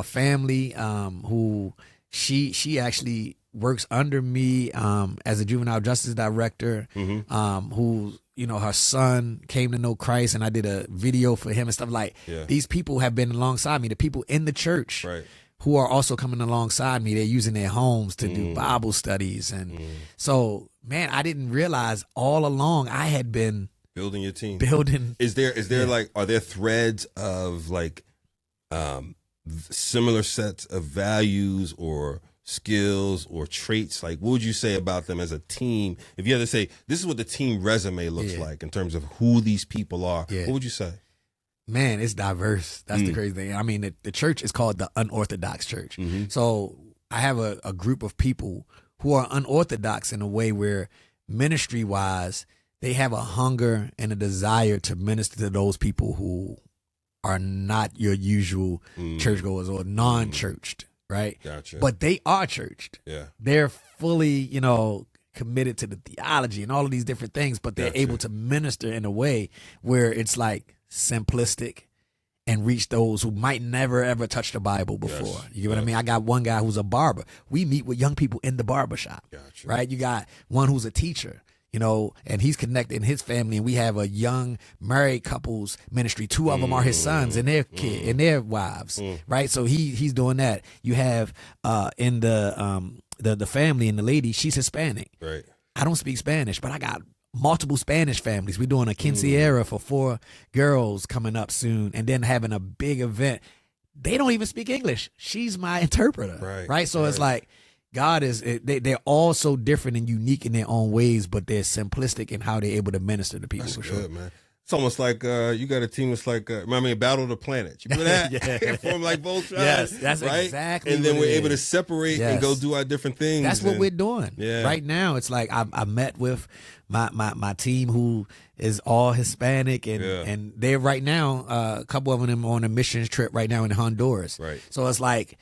family who she actually works under me as a juvenile justice director, who, her son came to know Christ, and I did a video for him and stuff. Like, these people have been alongside me. The people in the church who are also coming alongside me, they're using their homes to do Bible studies. And so, man, I didn't realize all along I had been building your team. Is there like, are there threads of like similar sets of values or skills or traits? Like, what would you say about them as a team? If you had to say, this is what the team resume looks like in terms of who these people are, what would you say? Man, it's diverse. That's the crazy thing. I mean, the church is called the Unorthodox Church. So I have a group of people who are unorthodox in a way where ministry-wise, they have a hunger and a desire to minister to those people who are not your usual churchgoers or non-churched, right? Gotcha. But they are churched. Yeah. They're fully, committed to the theology and all of these different things, but they're able to minister in a way where it's like simplistic and reach those who might never ever touch the Bible before. Yes. You know what I mean? I got one guy who's a barber. We meet with young people in the barbershop, right? You got one who's a teacher, and he's connected in his family, and we have a young married couples ministry. 2 of them are his sons and their kid and their wives, right? So he's doing that. You have in the family and the lady, she's Hispanic. Right. I don't speak Spanish, but I got multiple Spanish families. We're doing a quinceañera for 4 girls coming up soon, and then having a big event. They don't even speak English. She's my interpreter, right? So it's like God is, they're all so different and unique in their own ways, but they're simplistic in how they're able to minister to people. That's for good, sure, man. It's almost like you got a team that's like, Battle of the Planets. You remember that? Yeah. Form like Voltron. Yes, that's right? exactly. And then what we're it able to is. separate and go do our different things. That's what we're doing. Yeah. Right now, it's like I met with my team who is all Hispanic, and they're right now, a couple of them on a missions trip right now in Honduras. Right. So it's like,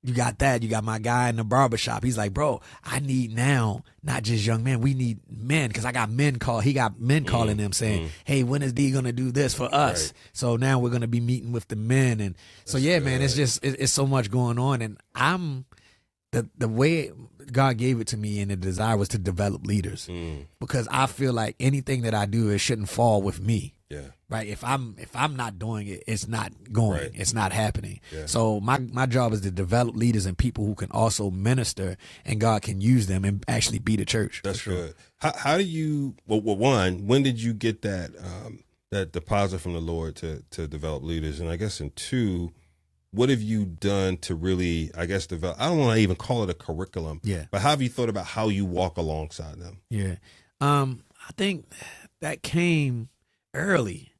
you got that. You got my guy in the barbershop. He's like, bro, I need now, not just young men. We need men, because I got men he got men calling them saying, hey, when is D going to do this for us? Right. So now we're going to be meeting with the men. And so, man, it's just, it's so much going on. And I'm, the way God gave it to me and the desire was to develop leaders, because I feel like anything that I do, it shouldn't fall with me. Yeah. Right. If I'm not doing it, it's not going. Right. It's not happening. Yeah. So my job is to develop leaders and people who can also minister, and God can use them and actually be the church. That's good. How do you? Well, one, when did you get that that deposit from the Lord to develop leaders? And I guess in 2, what have you done to really, I guess, develop? I don't want to even call it a curriculum. Yeah. But how have you thought about how you walk alongside them? Yeah. I think that came early.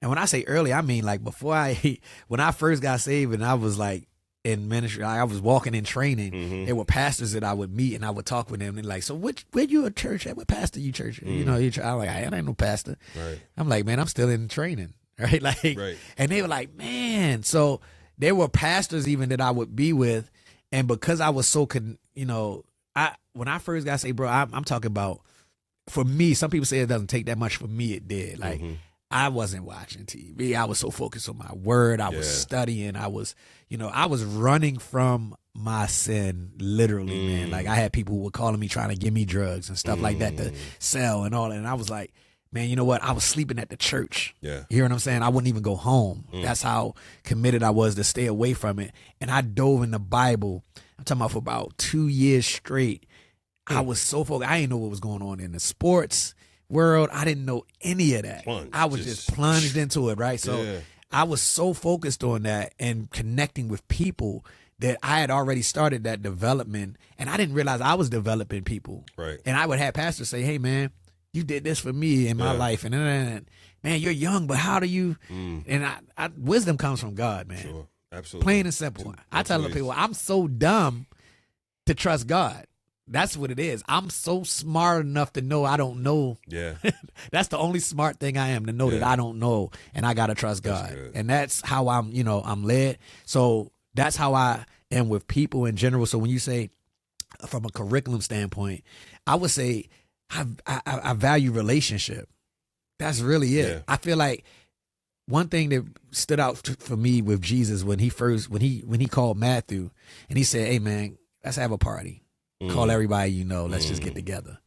And when I say early, I mean like when I first got saved and I was like in ministry, I was walking in training. There were pastors that I would meet and I would talk with them. And like, so where you a church at? What pastor you church at? I'm like, I ain't no pastor. Right. I'm like, man, I'm still in training. Right. Like, right. And they were like, man. So there were pastors even that I would be with. And because I was so, when I first got saved, bro, I'm talking about, for me, some people say it doesn't take that much. For me, it did. Like, I wasn't watching TV. I was so focused on my word. I was studying. I was running from my sin, literally, man. Like, I had people who were calling me, trying to give me drugs and stuff like that to sell and all that. And I was like, man, you know what? I was sleeping at the church. Yeah. You hear what I'm saying? I wouldn't even go home. That's how committed I was to stay away from it. And I dove in the Bible. I'm talking about for about 2 years straight. I was so focused. I didn't know what was going on in the sports world. I didn't know any of that. I was just plunged into it, right? So I was so focused on that and connecting with people that I had already started that development, and I didn't realize I was developing people. Right. And I would have pastors say, hey, man, you did this for me in my life. And man, you're young, but how do you? And wisdom comes from God, man. Sure. Absolutely. Plain and simple. I tell the people, I'm so dumb to trust God. That's what it is. I'm so smart enough to know I don't know. Yeah. That's the only smart thing I am, to know that I don't know, and I got to trust God. And that's how I'm led. So that's how I am with people in general. So when you say from a curriculum standpoint, I would say I value relationship. That's really it. Yeah. I feel like one thing that stood out for me with Jesus when he called Matthew and he said, hey man, let's have a party. Call everybody let's just get together.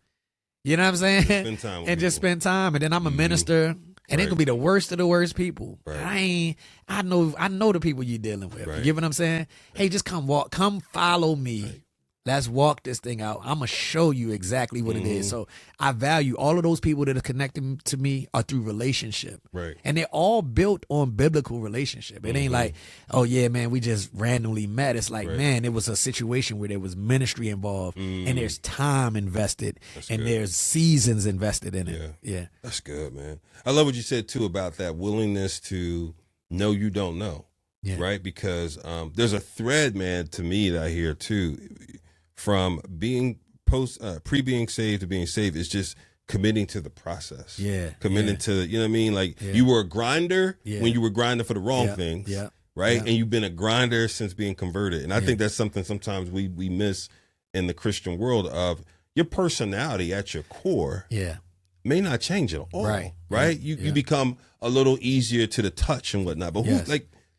You know what I'm saying? Spend time with just spend time. And then I'm a minister, and they gonna be the worst of the worst people. Right. I know the people you're dealing with. Right. You get what I'm saying? Hey, just come follow me. Right. Let's walk this thing out. I'm going to show you exactly what it is. So I value all of those people that are connected to me are through relationship. Right. And they're all built on biblical relationship. It ain't like, oh, yeah, man, we just randomly met. It's like, man, it was a situation where there was ministry involved and there's time invested. That's and good. There's seasons invested in it. Yeah. That's good, man. I love what you said, too, about that willingness to know you don't know. Yeah. Right. Because there's a thread, man, to me that I hear, too. From being pre being saved to being saved, it's just committing to the process. Yeah. Committing to, you know what I mean? Like you were a grinder when you were grinding for the wrong things. Yeah. Right. Yeah. And you've been a grinder since being converted. And I think that's something sometimes we miss in the Christian world of your personality at your core. Yeah. May not change at all. Right. You become a little easier to the touch and whatnot. But who,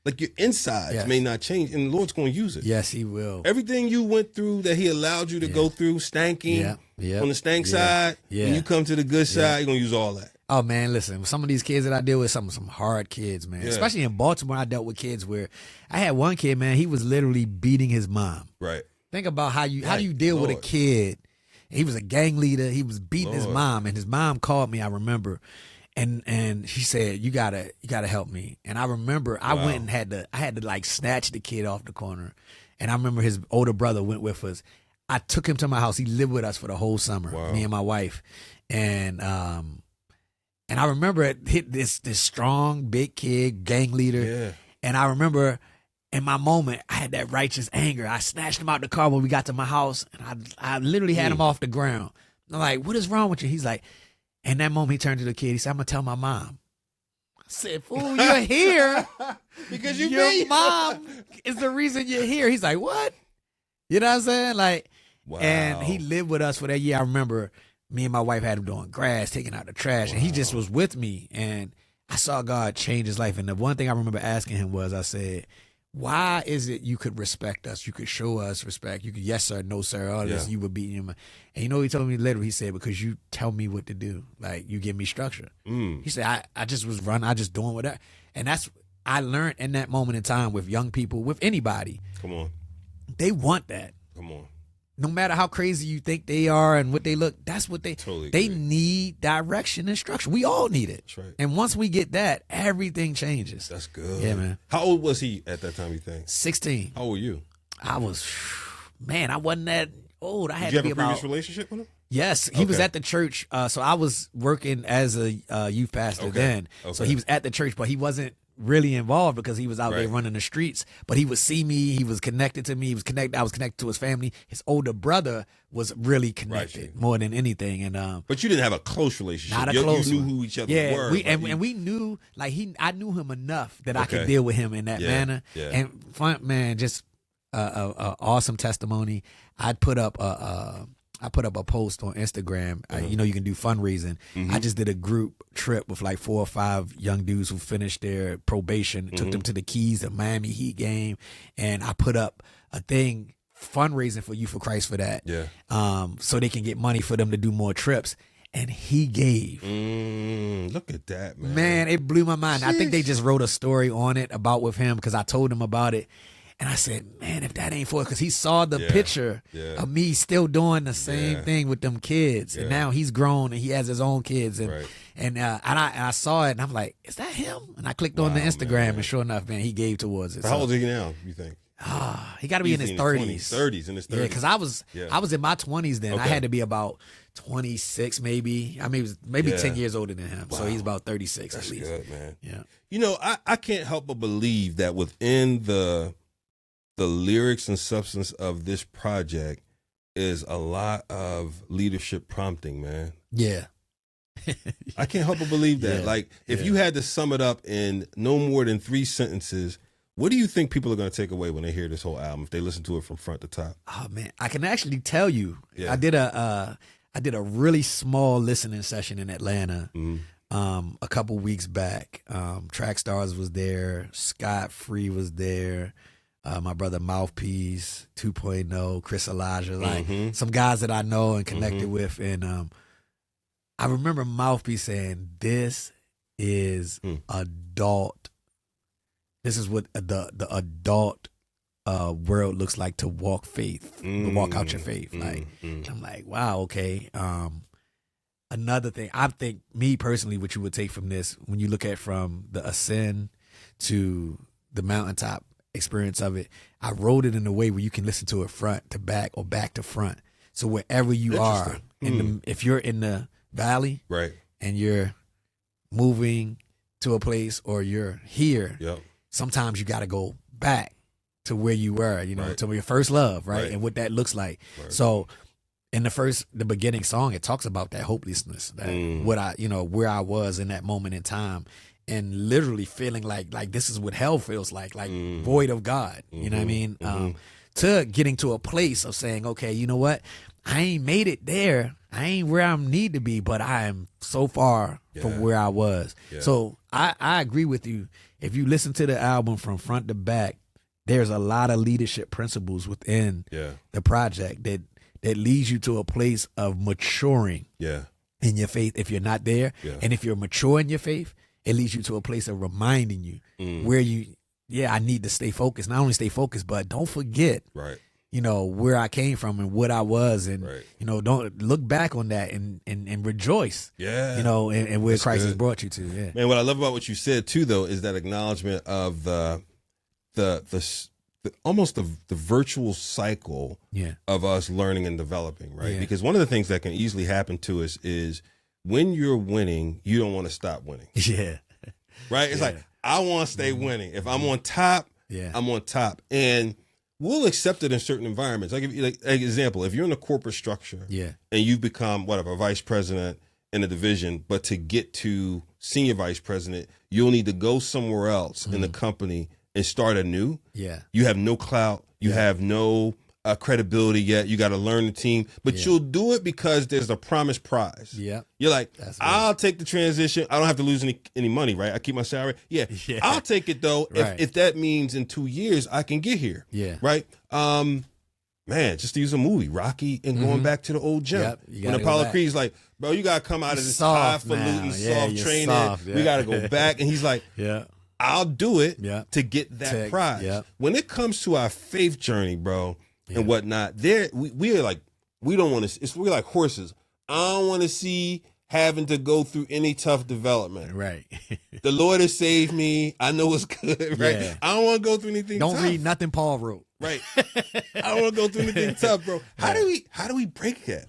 like your insides may not change, and the Lord's going to use it. Yes, He will. Everything you went through that He allowed you to go through, stanking on the stank side, when you come to the good side, you're going to use all that. Oh man, listen, some of these kids that I deal with, some hard kids, man. Especially in Baltimore, I dealt with kids where I had one kid, man, he was literally beating his mom. Right. Think about how do you deal with a kid. He was a gang leader. He was beating his mom, and his mom called me, I remember. And she said, you gotta help me. And I remember I went and had to like snatch the kid off the corner. And I remember his older brother went with us. I took him to my house. He lived with us for the whole summer, me and my wife. And I remember it hit this strong, big kid, gang leader. Yeah. And I remember in my moment, I had that righteous anger. I snatched him out the car when we got to my house, and I literally had him off the ground. I'm like, what is wrong with you? He's like, in that moment, he turned to the kid. He said, I'm going to tell my mom. I said, fool, you're here because your mom is the reason you're here. He's like, what? You know what I'm saying? Like, and he lived with us for that year. I remember me and my wife had him doing grass, taking out the trash, and he just was with me. And I saw God change his life. And the one thing I remember asking him was, I said, why is it you could respect us? You could show us respect. You could, yes, sir, no, sir, all this. You would beat him. And you know, he told me later, he said, because you tell me what to do. Like, you give me structure. He said, I just was running. I just doing whatever. And that's, I learned in that moment in time with young people, with anybody. Come on. They want that. Come on. No matter how crazy you think they are and what they look, that's what they totally need direction and structure. We all need it. That's right. And once we get that, everything changes. That's good. Yeah, man. How old was he at that time, you think? 16. How old were you? I was, man, I wasn't that old. I had Did you to be have a previous relationship with him? Yes, he was at the church. So I was working as a youth pastor then. So he was at the church, but he wasn't really involved because he was out there running the streets. But he would see me. He was connected to me. I was connected to his family. His older brother was really connected more than anything. And but you didn't have a close relationship. Not a close You one. knew who each other were. And we knew, like, I knew him enough that I could deal with him in that manner. Yeah. And fun, man, just a awesome testimony. I put up a post on Instagram. You know, you can do fundraising. I just did a group trip with like 4 or 5 young dudes who finished their probation, took them to the Keys, the Miami Heat game, and I put up a thing fundraising for Youth for Christ for that. Yeah. So they can get money for them to do more trips. And he gave. Look at that, man. Man, it blew my mind. Jeez. I think they just wrote a story on it about with him because I told him about it. And I said, man, if that ain't for it, because he saw the picture of me still doing the same thing with them kids. And now he's grown and he has his own kids. And I saw it and I'm like, is that him? And I clicked on the Instagram and sure enough, man, he gave towards it. So how old is he now, you think? He got to be in his 30s. 30s, in his 30s. Yeah, because I was in my 20s then. I had to be about 26 maybe. I mean, he was maybe 10 years older than him. So he's about 36 That's at least. Good, man. Yeah. You know, I can't help but believe that within the lyrics and substance of this project is a lot of leadership prompting, man. Yeah. I can't help but believe that. Like, if you had to sum it up in no more than 3 sentences, what do you think people are going to take away when they hear this whole album, if they listen to it from front to top? Oh, man, I can actually tell you. Yeah. I did a really small listening session in Atlanta a couple weeks back. Track Stars was there. Scott Free was there. My brother Mouthpiece 2.0, Chris Elijah, like some guys that I know and connected with. And I remember Mouthpiece saying, this is adult. This is what the adult world looks like to walk faith, to walk out your faith. Like, I'm like, wow, okay. Another thing, I think, me personally, what you would take from this, when you look at from the ascend to the mountaintop experience of it, I wrote it in a way where you can listen to it front to back or back to front. So wherever you are, if you're in the valley, right, and you're moving to a place, or you're here, sometimes you got to go back to where you were, you know, to your first love, right? And what that looks like. So the beginning song, it talks about that hopelessness, that what I, where I was in that moment in time, and literally feeling like this is what hell feels like void of God. You know what I mean? To getting to a place of saying, okay, you know what? I ain't made it there. I ain't where I need to be, but I am so far from where I was. Yeah. So I agree with you. If you listen to the album from front to back, there's a lot of leadership principles within the project that leads you to a place of maturing in your faith if you're not there. Yeah. And if you're mature in your faith, it leads you to a place of reminding you where I need to stay focused. Not only stay focused, but don't forget, where I came from and what I was. And, don't look back on that and rejoice, and where That's Christ good. has brought you to. Yeah. Man, what I love about what you said too, though, is that acknowledgement of the almost the virtual cycle of us learning and developing, right? Yeah. Because one of the things that can easily happen to us is when you're winning, you don't want to stop winning. Yeah. Right? It's like, I want to stay winning. If I'm on top, I'm on top. And we'll accept it in certain environments. I'll give you like an example. If you're in a corporate structure and you've become a vice president in a division, but to get to senior vice president, you'll need to go somewhere else in the company and start anew. Yeah. You have no clout. You have no credibility yet. You got to learn the team, but you'll do it because there's a promised prize. Yeah. You're like, I'll take the transition. I don't have to lose any money, right? I keep my salary. Yeah. I'll take it though. If that means in 2 years I can get here. Yeah. Right. Man, just to use a movie, Rocky, and going back to the old gym. Yep, when Apollo Creed's like, bro, you got to come out of this highfalutin soft training. Soft, we got to go back. And he's like, I'll do it to get that prize. Yep. When it comes to our faith journey, bro, and whatnot, we are like, we don't want to, we're like horses. I don't want to see having to go through any tough development. Right. The Lord has saved me. I know it's good, right? Yeah. I don't want to go through anything tough. Don't read nothing Paul wrote. Right. I don't want to go through anything tough, bro. How do we break that?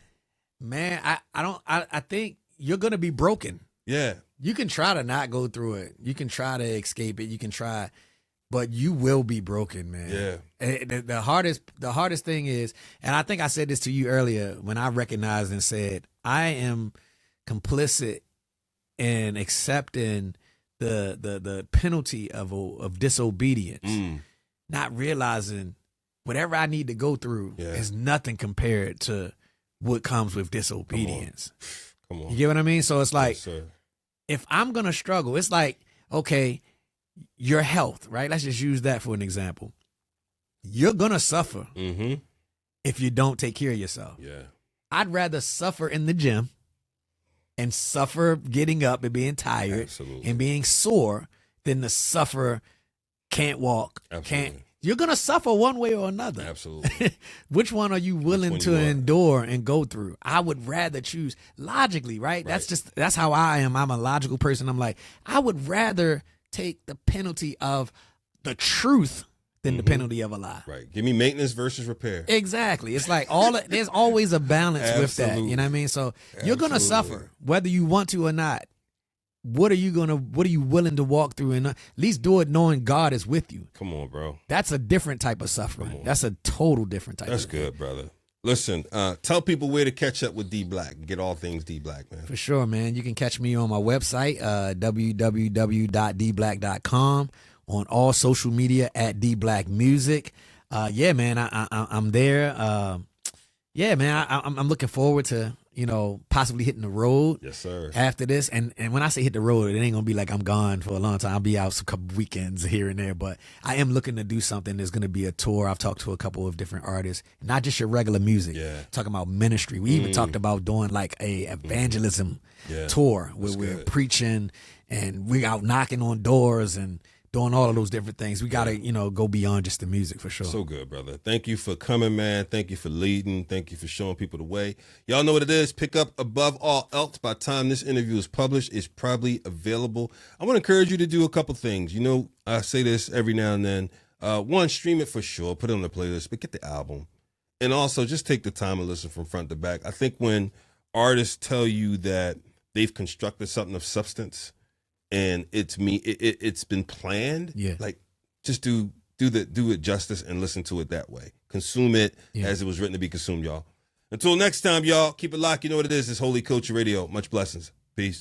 Man, I think you're going to be broken. Yeah. You can try to not go through it. You can try to escape it. You can try, but you will be broken, man. Yeah. And the hardest thing is, and I think I said this to you earlier when I recognized and said, I am complicit in accepting the penalty of disobedience, not realizing whatever I need to go through is nothing compared to what comes with disobedience. Come on. You get what I mean? So it's like, if I'm going to struggle, it's like, okay, your health, right? Let's just use that for an example. You're going to suffer if you don't take care of yourself. Yeah. I'd rather suffer in the gym and suffer getting up and being tired and being sore than to suffer can't walk, can't. You're going to suffer one way or another. Absolutely. Which one are you willing to endure and go through? I would rather choose logically, right? That's how I am. I'm a logical person. I'm like, I would rather take the penalty of the truth than the penalty of a lie. Right. Give me maintenance versus repair. Exactly. It's like there's always a balance with that. You know what I mean? So you're going to suffer whether you want to or not. What are you willing to walk through, and at least do it knowing God is with you? Come on, bro. That's a different type of suffering. That's a total different type. That's good, brother. Listen, tell people where to catch up with D Black. Get all things D Black, man. For sure, man. You can catch me on my website, www.dblack.com, on all social media at dblackmusic. Yeah, man, I'm there. Yeah, man, I'm looking forward to, possibly hitting the road. Yes, sir. After this. And when I say hit the road, it ain't going to be like I'm gone for a long time. I'll be out a couple weekends here and there. But I am looking to do something. There's going to be a tour. I've talked to a couple of different artists, not just your regular music. Yeah. Talking about ministry. We even talked about doing like a evangelism tour where we're preaching and we're out knocking on doors and doing all of those different things. We got to, go beyond just the music for sure. So good, brother. Thank you for coming, man. Thank you for leading. Thank you for showing people the way. Y'all know what it is. Pick up Above All Else. By the time this interview is published, it's probably available. I want to encourage you to do a couple things. I say this every now and then. One, stream it for sure. Put it on the playlist, but get the album. And also just take the time and listen from front to back. I think when artists tell you that they've constructed something of substance, and it's been planned. Yeah. Like, just do it justice and listen to it that way. Consume it as it was written to be consumed, y'all. Until next time, y'all, keep it locked. You know what it is. It's Holy Culture Radio. Much blessings. Peace.